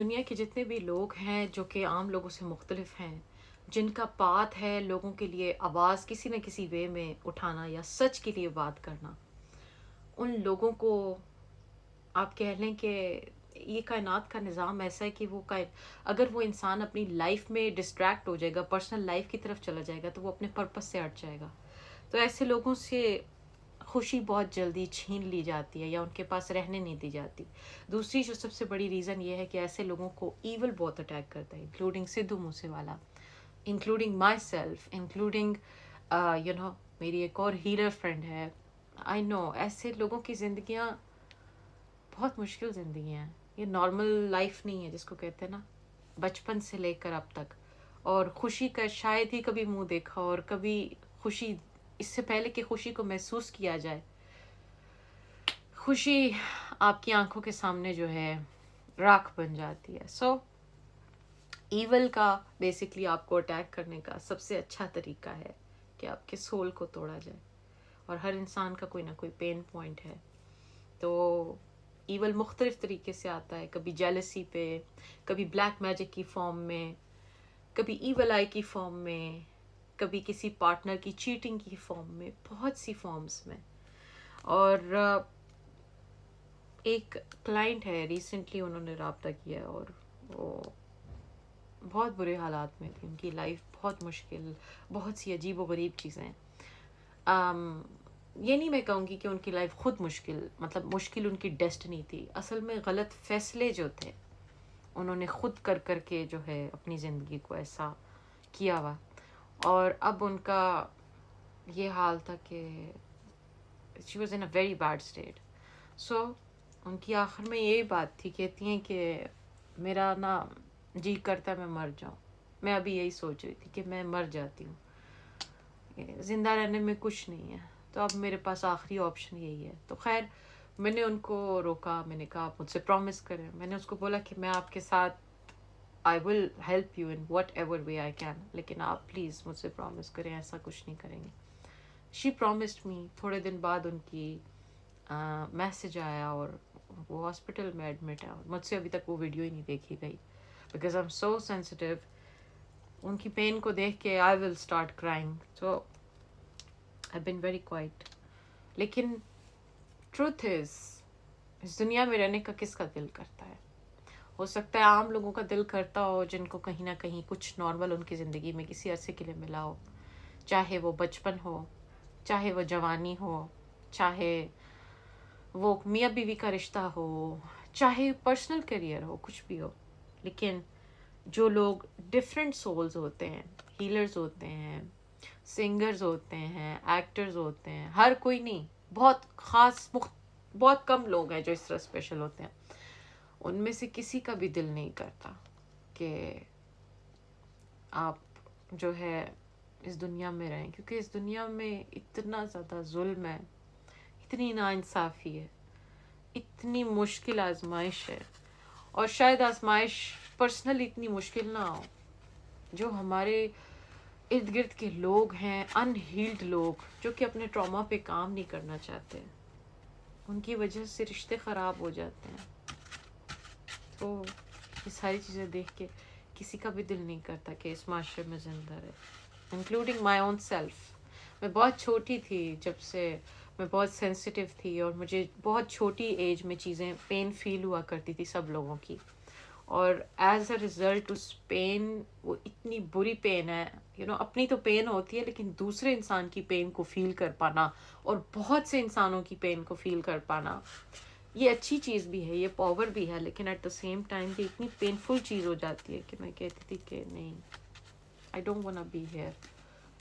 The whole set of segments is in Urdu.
دنیا کے جتنے بھی لوگ ہیں جو کہ عام لوگوں سے مختلف ہیں، جن کا پاتھ ہے لوگوں کے لیے آواز کسی نہ کسی وے میں اٹھانا یا سچ کے لیے بات کرنا، ان لوگوں کو آپ کہہ لیں کہ یہ کائنات کا نظام ایسا ہے کہ اگر وہ انسان اپنی لائف میں ڈسٹریکٹ ہو جائے گا، پرسنل لائف کی طرف چلا جائے گا تو وہ اپنے پرپس سے ہٹ جائے گا. تو ایسے لوگوں سے خوشی بہت جلدی چھین لی جاتی ہے یا ان کے پاس رہنے نہیں دی جاتی. دوسری جو سب سے بڑی ریزن یہ ہے کہ ایسے لوگوں کو ایول بہت اٹیک کرتا ہے، including Sidhu Moose Wala, including myself, including you know میری ایک اور ہیلر فرینڈ ہے. آئی نو ایسے لوگوں کی زندگیاں بہت مشکل زندگی ہیں. یہ نارمل لائف نہیں ہے جس کو کہتے ہیں نا، بچپن سے لے کر اب تک. اور خوشی کا شاید ہی کبھی منہ دیکھا، اور کبھی خوشی اس سے پہلے کہ خوشی کو محسوس کیا جائے، خوشی آپ کی آنکھوں کے سامنے جو ہے راکھ بن جاتی ہے. سو ایول کا بیسکلی آپ کو اٹیک کرنے کا سب سے اچھا طریقہ ہے کہ آپ کے سول کو توڑا جائے. اور ہر انسان کا کوئی نہ کوئی پین پوائنٹ ہے. تو ایول مختلف طریقے سے آتا ہے، کبھی جیلسی پہ، کبھی بلیک میجک کی فارم میں، کبھی ایول آئی کی فارم میں، کبھی کسی پارٹنر کی چیٹنگ کی فارم میں، بہت سی فارمز میں. اور ایک کلائنٹ ہے، ریسنٹلی انہوں نے رابطہ کیا اور وہ بہت برے حالات میں تھی، ان کی لائف بہت مشکل، بہت سی عجیب و غریب چیزیں. یہ نہیں میں کہوں گی کہ ان کی لائف خود مشکل، مطلب مشکل ان کی ڈیسٹنی تھی. اصل میں غلط فیصلے جو تھے انہوں نے خود کر کر کے جو ہے اپنی زندگی کو ایسا کیا ہوا. اور اب ان کا یہ حال تھا کہ she was in a very bad state. So ان کی آخر میں یہی بات تھی، کہتی ہیں کہ میرا نا جی کرتا ہے میں مر جاؤں. میں ابھی یہی سوچ رہی تھی کہ میں مر جاتی ہوں، زندہ رہنے میں کچھ نہیں ہے، تو اب میرے پاس آخری آپشن یہی ہے. تو خیر میں نے ان کو روکا، میں نے کہا آپ مجھ سے پرومس کریں. میں نے اس کو بولا کہ میں آپ کے ساتھ I will help you in whatever way I can, لیکن آپ پلیز مجھ سے پرومس کریں ایسا کچھ نہیں کریں گے. شی پرومسڈ می. تھوڑے دن بعد ان کی میسج آیا اور وہ ہاسپٹل میں ایڈمٹ ہے. اور مجھ سے ابھی تک وہ ویڈیو ہی نہیں دیکھی گئی because I am so sensitive. ان کی پین کو دیکھ کے I will start crying. So I been very quiet. لیکن ٹروتھ از، اس دنیا میں رہنے کا کس کا دل کرتا ہے؟ ہو سکتا ہے عام لوگوں کا دل کرتا ہو جن کو کہیں نہ کہیں کچھ نارمل ان کی زندگی میں کسی عرصے کے لیے ملا ہو، چاہے وہ بچپن ہو، چاہے وہ جوانی ہو، چاہے وہ میاں بیوی کا رشتہ ہو، چاہے پرسنل کیریئر ہو، کچھ بھی ہو. لیکن جو لوگ ڈفرینٹ سولز ہوتے ہیں، ہیلرز ہوتے ہیں، سنگرز ہوتے ہیں، ایکٹرز ہوتے ہیں، ہر کوئی نہیں، بہت خاص بہت کم لوگ ہیں جو اس طرح اسپیشل ہوتے ہیں. ان میں سے کسی کا بھی دل نہیں کرتا کہ آپ جو ہے اس دنیا میں رہیں، کیونکہ اس دنیا میں اتنا زیادہ ظلم ہے، اتنی ناانصافی ہے، اتنی مشکل آزمائش ہے. اور شاید آزمائش پرسنلی اتنی مشکل نہ ہو، جو ہمارے ارد گرد کے لوگ ہیں، ان ہیلڈ لوگ جو کہ اپنے ٹراما پہ کام نہیں کرنا چاہتے، ان کی وجہ سے رشتے خراب ہو جاتے ہیں. تو یہ ساری چیزیں دیکھ کے کسی کا بھی دل نہیں کرتا کہ اس معاشرے میں زندہ رہے، انکلوڈنگ مائی اون سیلف. میں بہت چھوٹی تھی جب سے، میں بہت سینسٹیو تھی، اور مجھے بہت چھوٹی ایج میں چیزیں پین فیل ہوا کرتی تھی سب لوگوں کی. اور ایز اے ریزلٹ اس پین، وہ اتنی بری پین ہے، اپنی تو پین ہوتی ہے لیکن دوسرے انسان کی پین کو فیل کر پانا اور بہت سے انسانوں کی پین کو فیل کر پانا، یہ اچھی چیز بھی ہے، یہ پاور بھی ہے، لیکن ایٹ دا سیم ٹائم یہ اتنی پینفل چیز ہو جاتی ہے کہ میں کہتی تھی کہ نہیں، I don't want be here.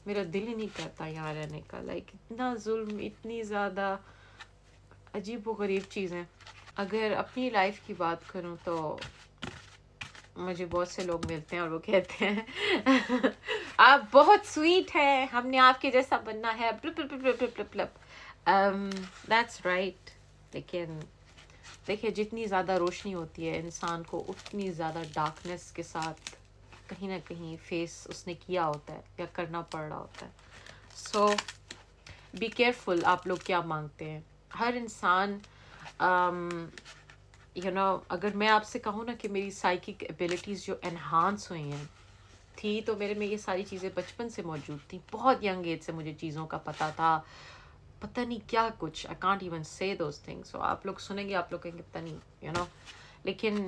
میرا دل ہی نہیں کرتا یہاں رہنے کا. لائک اتنا ظلم، اتنی زیادہ عجیب و غریب چیزیں. اگر اپنی لائف کی بات کروں تو مجھے بہت سے لوگ ملتے ہیں اور وہ کہتے ہیں آپ بہت سویٹ ہیں، ہم نے آپ کے جیسا بننا ہے، بلپ بلپ بلپ بلپ بلپ بلپ. That's right. لیکن دیکھیے جتنی زیادہ روشنی ہوتی ہے انسان کو اتنی زیادہ ڈارکنیس کے ساتھ کہیں نہ کہیں فیس اس نے کیا ہوتا ہے یا کرنا پڑ رہا ہوتا ہے. سو بی کیئرفل آپ لوگ کیا مانگتے ہیں. ہر انسان اگر میں آپ سے کہوں نا کہ میری سائیکک ایبیلٹیز جو انہانس ہوئی ہیں تھی، تو میرے میں یہ ساری چیزیں بچپن سے موجود تھیں. بہت ینگ ایج سے مجھے چیزوں کا پتہ تھا، پتہ نہیں کیا کچھ. I can't even say those things. So آپ لوگ سنیں گے، آپ لوگ کہیں گے پتہ نہیں لیکن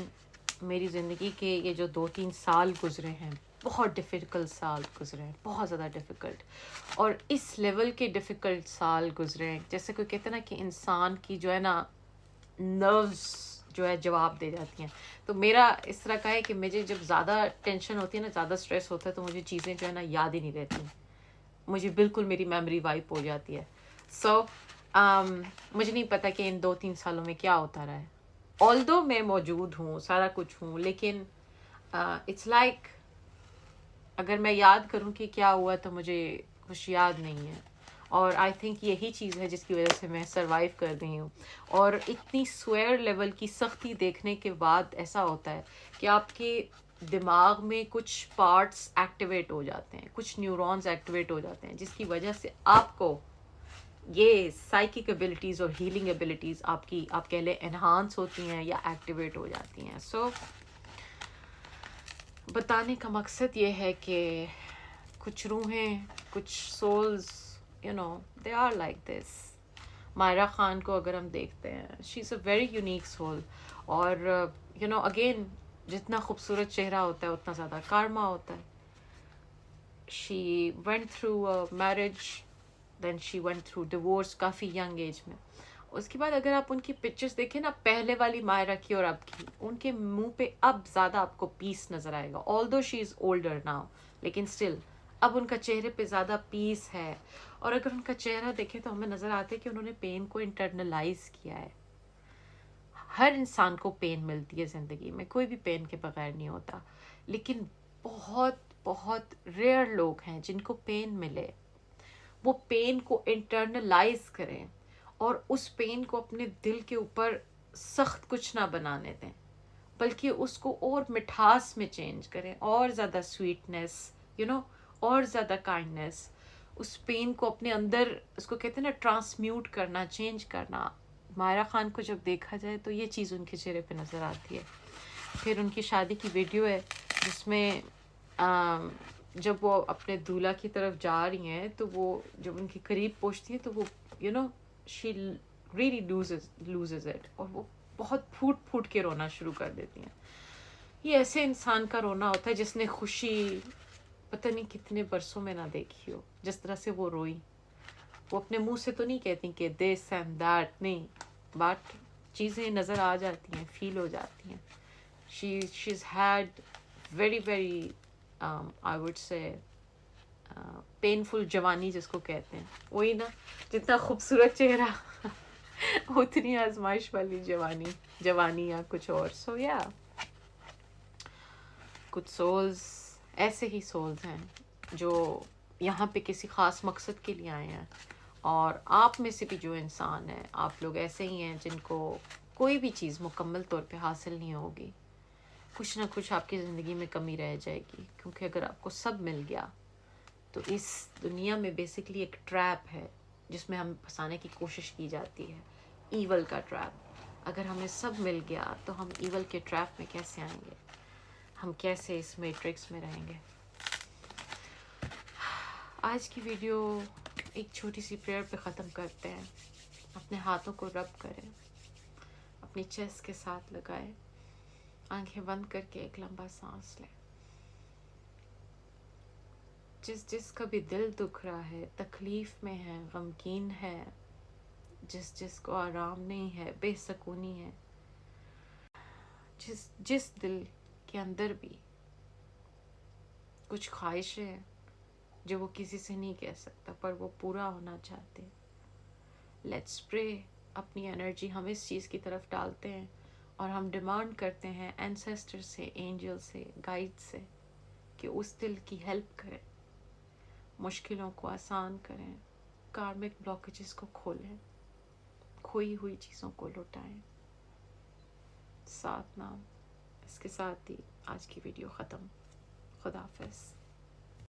میری زندگی کے یہ جو 2-3 سال گزرے ہیں، بہت ڈیفیکلٹ سال گزرے ہیں، بہت زیادہ ڈیفیکلٹ. اور اس لیول کے ڈیفیکلٹ سال گزرے ہیں، جیسے کوئی کہتے ہیں نا کہ انسان کی جو ہے نا نروز جو ہے جواب دے جاتی ہیں. تو میرا اس طرح کا ہے کہ مجھے جب زیادہ ٹینشن ہوتی ہے نا، زیادہ اسٹریس ہوتا ہے، تو مجھے چیزیں جو ہے نا یاد ہی نہیں رہتی. مجھے بالکل میری میموری وائپ ہو جاتی ہے. سو مجھے نہیں پتا کہ ان 2-3 سالوں میں کیا ہوتا رہا ہے. آلدو میں موجود ہوں، سارا کچھ ہوں، لیکن اٹس لائک اگر میں یاد کروں کہ کیا ہوا تو مجھے کچھ یاد نہیں ہے. اور آئی تھنک یہی چیز ہے جس کی وجہ سے میں سروائیو کر رہی ہوں. اور اتنی سویئر لیول کی سختی دیکھنے کے بعد ایسا ہوتا ہے کہ آپ کے دماغ میں کچھ پارٹس ایکٹیویٹ ہو جاتے ہیں، کچھ نیورونز ایکٹیویٹ ہو جاتے ہیں، جس کی وجہ سے آپ کو یہ سائیکک ایبلٹیز اور ہیلنگ ایبلٹیز آپ کہہ لیں انہانس ہوتی ہیں یا ایکٹیویٹ ہو جاتی ہیں. سو بتانے کا مقصد یہ ہے کہ کچھ روحیں، کچھ souls they are like this. Maira Khan کو اگر ہم دیکھتے ہیں، she is a very unique soul. اور اگین جتنا خوبصورت چہرہ ہوتا ہے اتنا زیادہ کارما ہوتا ہے. She went through marriage, then she went through divorce کافی ینگ ایج میں. اس کے بعد اگر آپ ان کی پکچرز دیکھیں نا، پہلے والی مائرہ کی اور اب کی، ان کے منہ پہ اب زیادہ آپ کو پیس نظر آئے گا. Although she is older now, لیکن اسٹل اب ان کا چہرے پہ زیادہ پیس ہے. اور اگر ان کا چہرہ دیکھیں تو ہمیں نظر آتا ہے کہ انہوں نے پین کو انٹرنلائز کیا ہے. ہر انسان کو پین ملتی ہے زندگی میں، کوئی بھی پین کے بغیر نہیں ہوتا. لیکن بہت بہت ریئر لوگ ہیں جن کو پین ملے، وہ پین کو انٹرنلائز کریں اور اس پین کو اپنے دل کے اوپر سخت کچھ نہ بنانے دیں، بلکہ اس کو اور مٹھاس میں چینج کریں، اور زیادہ سویٹنس اور زیادہ کائنڈنس. اس پین کو اپنے اندر، اس کو کہتے ہیں نا ٹرانسمیوٹ کرنا، چینج کرنا. مائرہ خان کو جب دیکھا جائے تو یہ چیز ان کے چہرے پہ نظر آتی ہے. پھر ان کی شادی کی ویڈیو ہے جس میں جب وہ اپنے دولہا کی طرف جا رہی ہیں تو وہ جب ان کے قریب پہنچتی ہیں تو وہ شی ریئلی لوزز اٹ، اور وہ بہت پھوٹ پھوٹ کے رونا شروع کر دیتی ہیں. یہ ایسے انسان کا رونا ہوتا ہے جس نے خوشی پتہ نہیں کتنے برسوں میں نہ دیکھی ہو. جس طرح سے وہ روئی، وہ اپنے منہ سے تو نہیں کہتی کہ دس اینڈ دیٹ، نہیں، بٹ چیزیں نظر آ جاتی ہیں، فیل ہو جاتی ہیں. she's had very very I would say painful جوانی جس کو کہتے ہیں، وہی نا، جتنا خوبصورت چہرہ اتنی آزمائش والی جوانی یا کچھ اور. سو یا کچھ سولز ایسے ہی سولز ہیں جو یہاں پہ کسی خاص مقصد کے لیے آئے ہیں. اور آپ میں سے بھی جو انسان ہیں، آپ لوگ ایسے ہی ہیں جن کو کوئی بھی چیز مکمل طور پہ حاصل نہیں ہوگی. کچھ نہ کچھ آپ کی زندگی میں کمی رہ جائے گی، کیونکہ اگر آپ کو سب مل گیا تو اس دنیا میں بیسکلی ایک ٹریپ ہے جس میں ہمیں پھنسانے کی کوشش کی جاتی ہے، ایول کا ٹریپ. اگر ہمیں سب مل گیا تو ہم ایول کے ٹریپ میں کیسے آئیں گے؟ ہم کیسے اس میٹرکس میں رہیں گے؟ آج کی ویڈیو ایک چھوٹی سی پریئر پہ ختم کرتے ہیں. اپنے ہاتھوں کو رب کریں، اپنی چیسٹ کے ساتھ لگائیں، آنکھیں بند کر کے ایک لمبا سانس لیں. جس کا بھی دل دکھ رہا ہے، تکلیف میں ہے، غمگین ہے، جس کو آرام نہیں ہے، بے سکونی ہے، جس دل کے اندر بھی کچھ خواہشیں ہیں جو وہ کسی سے نہیں کہہ سکتا پر وہ پورا ہونا چاہتے، لیٹس پرے. اپنی انرجی ہم اس چیز کی طرف ڈالتے ہیں اور ہم ڈیمانڈ کرتے ہیں اینسیسٹر سے، اینجل سے، گائیڈ سے کہ اس دل کی ہیلپ کریں، مشکلوں کو آسان کریں، کارمک بلاکیجز کو کھولیں، کھوئی ہوئی چیزوں کو لوٹائیں. ساتھ نام. اس کے ساتھ ہی آج کی ویڈیو ختم. خدا حافظ.